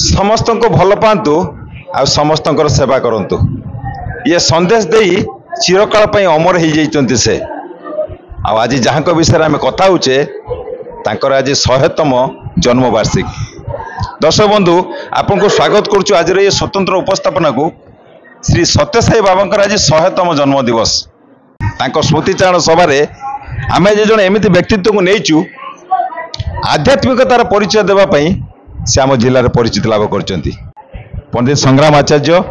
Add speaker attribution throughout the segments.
Speaker 1: समस्त को भल पातु आ समस्त सेवा करंतु ये संदेश दे चिरकाल अमर हो जाइछन्ति से आज जहाँ विषय आम कथा होचे तांकर आज 100तम जन्मवार्षिक। दर्शक बंधु आपन को स्वागत करुचु आज ये स्वतंत्र उपस्थापना को श्री सत्यसाई बाबा आज 100तम जन्म दिवस। तांकर स्मृतिचारण सभार आम जन एमती व्यक्तित्व को नहींचु आध्यात्मिकतार परिचय देवाई से आम जिले में परिचित लाभ करचंती। पंडित संग्राम आचार्य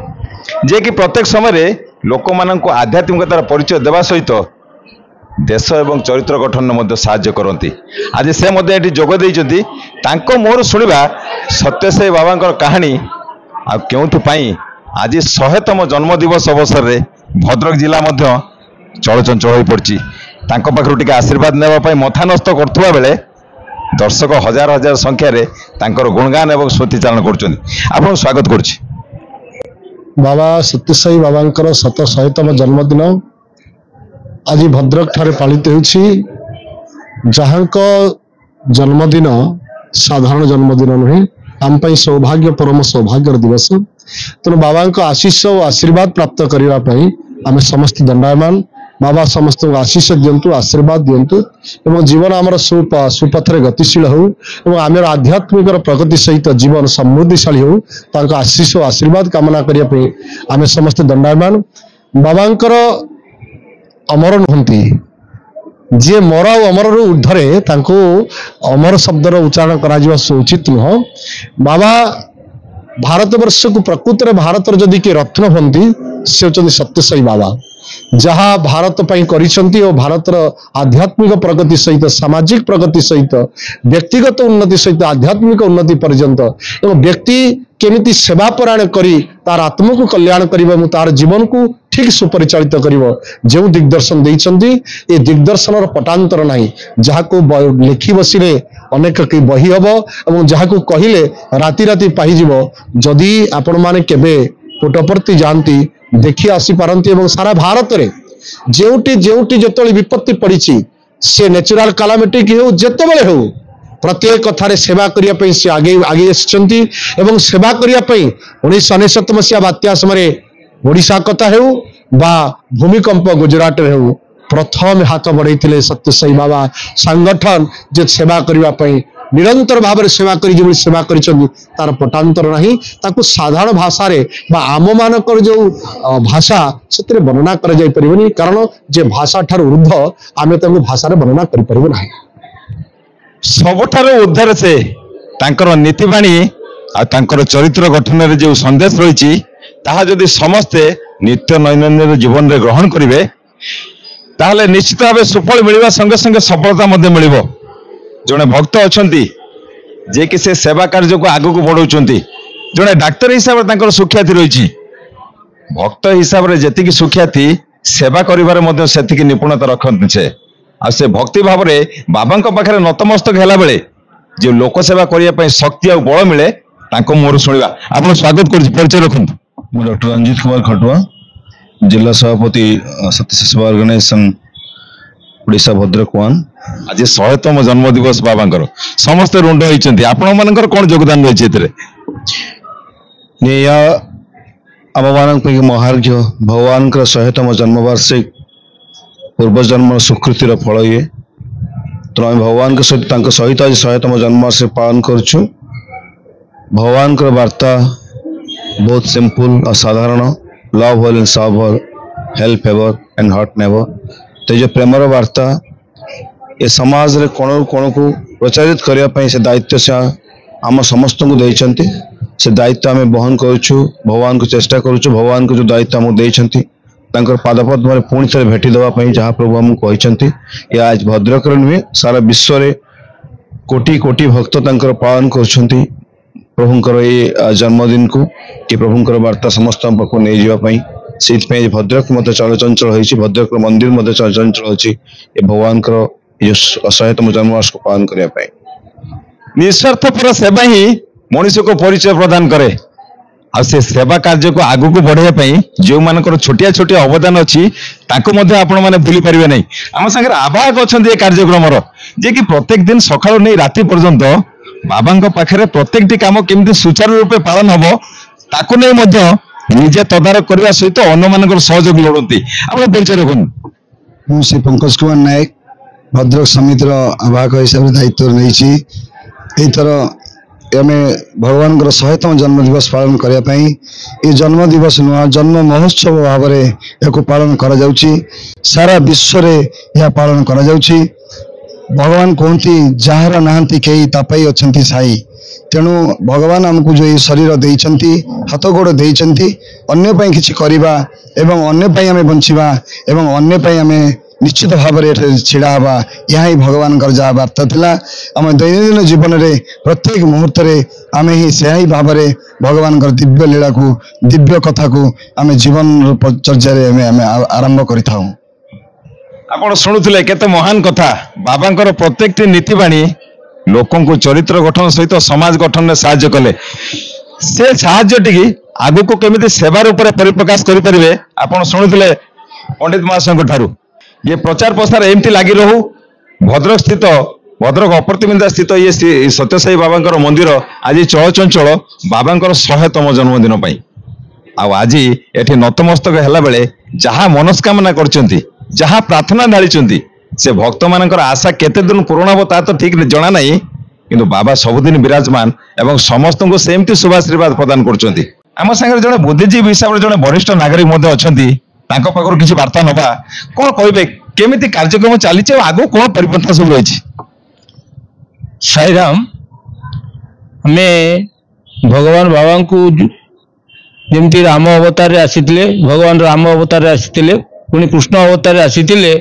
Speaker 1: जे कि प्रत्येक समय लोक मान आध्यात्मिकतार परिचय देवा सहित देश एवं चरित्र गठन में साहाय्य करती। आज से ये जोग देइछंती तांको मोर शुणा सत्यसाई बाबा कहानी आ क्योंपाई आज 100तम जन्म दिवस अवसर में भद्रक जिला चलचंचल हो पड़ी। तांको पाखरु टिके आशीर्वाद नेबाई मथा नस्त करथुवा बेले दर्शक हजार हजार संख्यार तांकर गुणगान एवं स्मृतिचारण कर स्वागत करुच्ची।
Speaker 2: बाबा सत्यसाई बाबा 100तम जन्मदिन आज भद्रक ठारे पालित होछि। जहाँ जन्मदिन साधारण जन्मदिन नुहे आम सौभाग्य परम सौभाग्यर दिवस। तेणु बाबा आशीष और आशीर्वाद प्राप्त करने आम समस्त दंडायमान। बाबा समस्त आशीष दिंतु आशीर्वाद दिंतु एवं जीवन आमर सुपथरे गतिशील हो एवं आम आध्यात्मिक प्रगति सहित जीवन समृद्धिशाली हो तांको आशीष और आशीर्वाद कामना करने आम समस्त दंडायमान। बाबांकर अमर नुहंती जी मर और अमर ऊर्धरे तांको अमर शब्दर उच्चारण करा उचित नुह। बाबा भारतवर्ष को प्रकृत में भारत जदि किए रत्न हंती से होचंती सत्यसाई बाबा। जहाँ भारत पाई करिसंती और भारतर आध्यात्मिक प्रगति सहित सामाजिक प्रगति सहित व्यक्तिगत उन्नति सहित आध्यात्मिक उन्नति पर्यंत एवं व्यक्ति केमिति सेवा परायण करी तार आत्मा को कल्याण करिबा तार जीवन को ठीक सुपरिचालित करिबो जो दिग्दर्शन देइछंती ए दिग्दर्शन पटांतर नाही। जहाँ को लिखि बसिले अनेक की बही हबो एवं जहाँ को कहिले राति राति पाई जिवो। जदि आपण माने केबे पुटपर्ती जानती देखी आसी पारंती एवं सारा भारत रे जेउटी जेउटी जतले विपत्ति पड़ी से नेचुरल कैलामिटी की हो जते बेले हो प्रत्येक कथारे सेवा करिया पई से आगे आगे आछंती एवं सेवा करिया पई 1969 मसिया बात्या समय ओडिशा कथा हो बा भूमिकंप गुजरात रे हो प्रथम हाथ बढ़ाई सत्यसाई बाबा संगठन जे सेवा करिया पई निरंतर भाव सेवा करी सेवा तार पटांतर नहीं। ताकू साधारण भाषा रे बा आम मानकर जो भाषा से वर्णना कर जाई परिबनी कारण जे भाषा ठार ऊर्ध्व आमे ताकू भाषा रे वर्णना करि परिबो नाही।
Speaker 1: सबठार ऊर्ध्वर से तांकर नीतिबाणी आ तांकर चरित्र गठन रे जो संदेश रही ताहा जदि समस्ते नित्य दैनंदिन जीवन रे ग्रहण करिवे ताहले निश्चित भाव सुफल मिलवा संगे संगे सफलता मध्य मिलिबो। जड़े भक्त अच्छा जे कि से सेवा कार्य को आग को बढ़ाऊँच जड़े डाक्तर हिसाब से सुख्याति रही भक्त हिसाब से जी सुख्याति सेवा कर निपुणता रखते से आ से भक्ति भाव में बाबा पाखे नतमस्तक है बेले जो लोक सेवा करने शक्ति और बल मिले मोर शुणा आप स्वागत कर परिचय रखु।
Speaker 3: डॉक्टर रंजीत कुमार खटुआ जिला सभापति सत्यसाई सेवा ऑर्गेनाइजेशन ओडिशा भद्रक 1।
Speaker 1: आज 100तम जन्म दिवस बाबा समस्त रुंड होती आपण मानकर कौन योगदान रही
Speaker 3: आम मान महार्घ्य भगवान 100तम जन्मवार्षिक पूर्वजन्म सुकृतिर फल ये तो आम भगवान के सहित आज 100तम जन्मवार्षिक पालन करुँ। भगवान वार्ता बहुत सिंपल और साधारण love all in serve help ever and hurt never. तो जो प्रेमर वार्ता ये समाज रे कोण कोण को प्रचारित करने से दायित्व से आम समस्त को देइछंती से दायित्व आम बहन करुछु। भगवान को चेष्टा करुछु भगवान को जो दायित्व आमको देइछंती तांकर पादपद में पुणी थे भेटी देवाई जहाँ प्रभु आमको कहते ये आज भद्रक नुहे सारा विश्व रे कोटि कोटि भक्त तांकर पालन कर प्रभुंकर ये जन्मदिन को कि प्रभुंकर वार्ता समस्त पाक नहीं जावाई से भद्रक मत चलचंचल होती भद्रक मंदिर मत चलचंचल होती भगवान 100तम जन्मवार्ष को पालन करने
Speaker 1: निस्वार्थपर सेवा ही मनुष्य को परिचय प्रदान करे। ଆଉ ସେ ସେବା କାର୍ଯ୍ୟକୁ ଆଗକୁ ବଢେଇବା ପାଇଁ ଯେଉଁମାନଙ୍କର ଛୋଟିଆ ଛୋଟିଆ ଅବଦାନ ଅଛି ତାକୁ ମଧ୍ୟ ଆପଣମାନେ ଭୁଲି ପାରିବେ ନାହିଁ। ଆମ ସାଙ୍ଗରେ ଆବାହକ ଅଛନ୍ତି ଏ କାର୍ଯ୍ୟକ୍ରମର, ଯିଏକି ପ୍ରତ୍ୟେକ ଦିନ ସକାଳୁ ନେଇ ରାତି ପର୍ଯ୍ୟନ୍ତ ବାବାଙ୍କ ପାଖରେ ପ୍ରତ୍ୟେକଟି କାମ କେମିତି ସୁଚାରୁ ରୂପେ ପାଳନ ହବ ତାକୁ ନେଇ ମଧ୍ୟ ନିଜେ ତଦାରଖ କରିବା ସହିତ ଅନ୍ୟମାନଙ୍କର ସହଯୋଗ ଲୋଡ଼ନ୍ତି। ଆପଣ ପରିଚୟ ରଖନ୍ତୁ।
Speaker 3: ମୁଁ ଶ୍ରୀ ପଙ୍କଜ କୁମାର ନାୟକ ଭଦ୍ରକ ସମିତିର ଆବାହକ ହିସାବରେ ଦାୟିତ୍ୱ ନେଇଛି। ଏଇଥର ଆମେ ଭଗବାନଙ୍କର 100ତମ ଜନ୍ମ ଦିବସ ପାଳନ କରିବା ପାଇଁ ଏ ଜନ୍ମ ଦିବସ ନୁହଁ ଜନ୍ମ ମହୋତ୍ସବ ଭାବରେ ଏହାକୁ ପାଳନ କରାଯାଉଛି। ସାରା ବିଶ୍ୱରେ ଏହା ପାଳନ କରାଯାଉଛି। ଭଗବାନ କୁହନ୍ତି ଯାହାର ନାହାନ୍ତି କେହି ତା ପାଇଁ ଅଛନ୍ତି ସାଇ। ତେଣୁ ଭଗବାନ ଆମକୁ ଯେଉଁ ଏହି ଶରୀର ଦେଇଛନ୍ତି, ହାତ ଗୋଡ଼ ଦେଇଛନ୍ତି, ଅନ୍ୟ ପାଇଁ କିଛି କରିବା ଏବଂ ଅନ୍ୟ ପାଇଁ ଆମେ ବଞ୍ଚିବା ଏବଂ ଅନ୍ୟ ପାଇଁ ଆମେ ନିଶ୍ଚିତ ଭାବରେ ଏଠାରେ ଛିଡ଼ା ହେବା, ଏହା ହିଁ ଭଗବାନଙ୍କର ଯାହା ବାର୍ତ୍ତା ଥିଲା। ଆମ ଦୈନନ୍ଦିନ ଜୀବନରେ ପ୍ରତ୍ୟେକ ମୁହୂର୍ତ୍ତରେ ଆମେ ହିଁ ସେହା ହିଁ ଭାବରେ ଭଗବାନଙ୍କର ଦିବ୍ୟ ଲୀଳାକୁ ଦିବ୍ୟ କଥାକୁ ଆମେ ଜୀବନର ପରିଚର୍ଯ୍ୟାରେ ଆମେ ଆରମ୍ଭ କରିଥାଉ।
Speaker 1: ଆପଣ ଶୁଣୁଥିଲେ କେତେ ମହାନ କଥା। ବାବାଙ୍କର ପ୍ରତ୍ୟେକଟି ନୀତିବାଣୀ ଲୋକଙ୍କୁ ଚରିତ୍ର ଗଠନ ସହିତ ସମାଜ ଗଠନରେ ସାହାଯ୍ୟ କଲେ। ସେ ସାହାଯ୍ୟଟିକି ଆଗକୁ କେମିତି ସେବା ରୂପରେ ପରିପ୍ରକାଶ କରିପାରିବେ ଆପଣ ଶୁଣୁଥିଲେ ପଣ୍ଡିତ ମହାଶୟଙ୍କ ଠାରୁ। ଇଏ ପ୍ରଚାର ପ୍ରସାର ଏମିତି ଲାଗି ରହୁ। ଭଦ୍ରକ ଅପର୍ତ୍ତିମିନ୍ଦା ସ୍ଥିତ ଇଏ ସତ୍ୟସାଇ ବାବାଙ୍କର ମନ୍ଦିର ଆଜି ଚଳଚଞ୍ଚଳ ବାବାଙ୍କର 100ତମ ଜନ୍ମଦିନ ପାଇଁ। ଆଉ ଆଜି ଏଠି ନତମସ୍ତକ ହେଲା ବେଳେ ଯାହା ମନସ୍କାମନା କରିଛନ୍ତି, ଯାହା ପ୍ରାର୍ଥନା ଢାଳିଛନ୍ତି, ସେ ଭକ୍ତମାନଙ୍କର ଆଶା କେତେ ଦିନ ପୂରଣ ହେବ ତାହା ତ ଠିକ ଜଣା ନାହିଁ, କିନ୍ତୁ ବାବା ସବୁଦିନ ବିରାଜମାନ ଏବଂ ସମସ୍ତଙ୍କୁ ସେମିତି ଶୁଭାଶୀର୍ବାଦ ପ୍ରଦାନ କରୁଛନ୍ତି। ଆମ ସାଙ୍ଗରେ ଜଣେ ବୁଦ୍ଧିଜୀବୀ ହିସାବରେ ଜଣେ ବରିଷ୍ଠ ନାଗରିକ ମଧ୍ୟ ଅଛନ୍ତି, ତାଙ୍କ ପାଖରୁ କିଛି ବାର୍ତ୍ତା ନେବା। କ'ଣ କହିବେ, କେମିତି କାର୍ଯ୍ୟକ୍ରମ ଚାଲିଛି ଆଉ ଆଗକୁ କ'ଣ ପରିପନ୍ଥା ସବୁ ରହିଛି?
Speaker 4: ସାଇରାମ, ଆମେ ଭଗବାନ ବାବାଙ୍କୁ ଯେମିତି ରାମ ଅବତାରରେ ଆସିଥିଲେ, ଭଗବାନ ରାମ ଅବତାରରେ ଆସିଥିଲେ, ପୁଣି କୃଷ୍ଣ ଅବତାରରେ ଆସିଥିଲେ,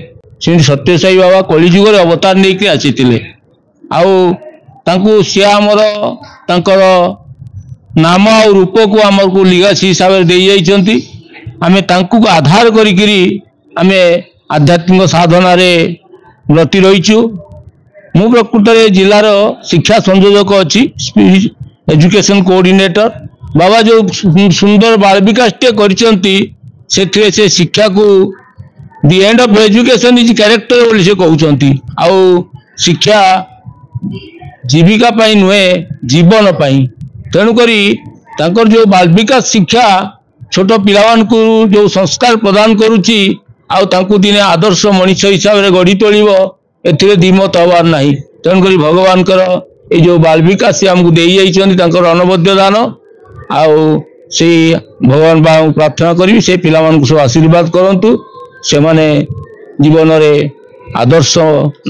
Speaker 4: ସେମିତି ସତ୍ୟସାଇ ବାବା କଳିଯୁଗରେ ଅବତାର ନେଇକି ଆସିଥିଲେ। ଆଉ ତାଙ୍କୁ ସିଏ ଆମର ତାଙ୍କର ନାମ ଆଉ ରୂପକୁ ଆମକୁ ଲିଗାସି ହିସାବରେ ଦେଇଯାଇଛନ୍ତି। ଆମେ ତାଙ୍କୁ ଆଧାର କରିକିରି ଆମେ ଆଧ୍ୟାତ୍ମିକ ସାଧନାରେ ବ୍ରତୀ ରହିଛୁ। ମୁଁ ପ୍ରକୃତରେ ଜିଲ୍ଲାର ଶିକ୍ଷା ସଂଯୋଜକ ଅଛି, ଏଜୁକେସନ କୋଅର୍ଡିନେଟର। ବାବା ଯେଉଁ ସୁନ୍ଦର ବାଳ ବିକାଶଟିଏ କରିଛନ୍ତି ସେଥିରେ ସେ ଶିକ୍ଷାକୁ ଦି end of education is character ବୋଲି ସେ କହୁଛନ୍ତି। ଆଉ ଶିକ୍ଷା ଜୀବିକା ପାଇଁ ନୁହେଁ, ଜୀବନ ପାଇଁ। ତେଣୁକରି ତାଙ୍କର ଯେଉଁ ବାଳ ବିକାଶ ଶିକ୍ଷା ଛୋଟ ପିଲାମାନଙ୍କୁ ଯେଉଁ ସଂସ୍କାର ପ୍ରଦାନ କରୁଛି ଆଉ ତାଙ୍କୁ ଦିନେ ଆଦର୍ଶ ମଣିଷ ହିସାବରେ ଗଢ଼ି ତୋଳିବ, ଏଥିରେ ଦ୍ୱିମତ ହେବାର ନାହିଁ। ତେଣୁକରି ଭଗବାନଙ୍କର ଏଇ ଯେଉଁ ବାଳ ବିକାଶ ସେ ଆମକୁ ଦେଇଯାଇଛନ୍ତି, ତାଙ୍କର ଅନବଦ୍ୟ ଦାନ। ଆଉ ସେଇ ଭଗବାନ ବାବାଙ୍କୁ ପ୍ରାର୍ଥନା କରିବି ସେ ପିଲାମାନଙ୍କୁ ସବୁ ଆଶୀର୍ବାଦ କରନ୍ତୁ, ସେମାନେ ଜୀବନରେ ଆଦର୍ଶ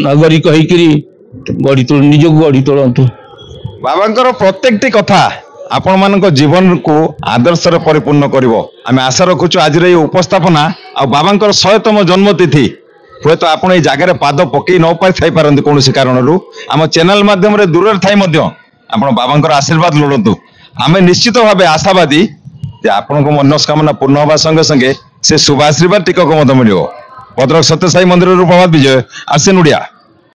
Speaker 4: ନାଗରିକ ହେଇକିରି ନିଜକୁ ଗଢ଼ି ତୋଳନ୍ତୁ।
Speaker 1: ବାବାଙ୍କର ପ୍ରତ୍ୟେକଟି କଥା ଆପଣମାନଙ୍କ ଜୀବନକୁ ଆଦର୍ଶରେ ପରିପୂର୍ଣ୍ଣ କରିବ। ଆମେ ଆଶା ରଖୁଛୁ ଆଜିର ଏହି ଉପସ୍ଥାପନା ଆଉ ବାବାଙ୍କର 100ତମ ଜନ୍ମତିଥି ହୁଏତ ଆପଣ ଏଇ ଜାଗାରେ ପାଦ ପକେଇ ନ ଥାଇପାରନ୍ତି କୌଣସି କାରଣରୁ, ଆମ ଚ୍ୟାନେଲ ମାଧ୍ୟମରେ ଦୂରରେ ଥାଇ ମଧ୍ୟ ଆପଣ ବାବାଙ୍କର ଆଶୀର୍ବାଦ ଲୋଡ଼ନ୍ତୁ। ଆମେ ନିଶ୍ଚିତ ଭାବେ ଆଶାବାଦୀ ଯେ ଆପଣଙ୍କ ମନସ୍କାମନା ପୂର୍ଣ୍ଣ ହେବା ସଙ୍ଗେ ସଙ୍ଗେ ସେ ଶୁଭ ଆଶୀର୍ବାଦ ଟିକକ ମଧ୍ୟ ମିଳିବ। ଭଦ୍ରକ ସତ୍ୟସାଇ ମନ୍ଦିରରୁ ପ୍ରଭାତ ବିଜୟ, ଆର୍ସିଏନ୍ ଓଡ଼ିଆ।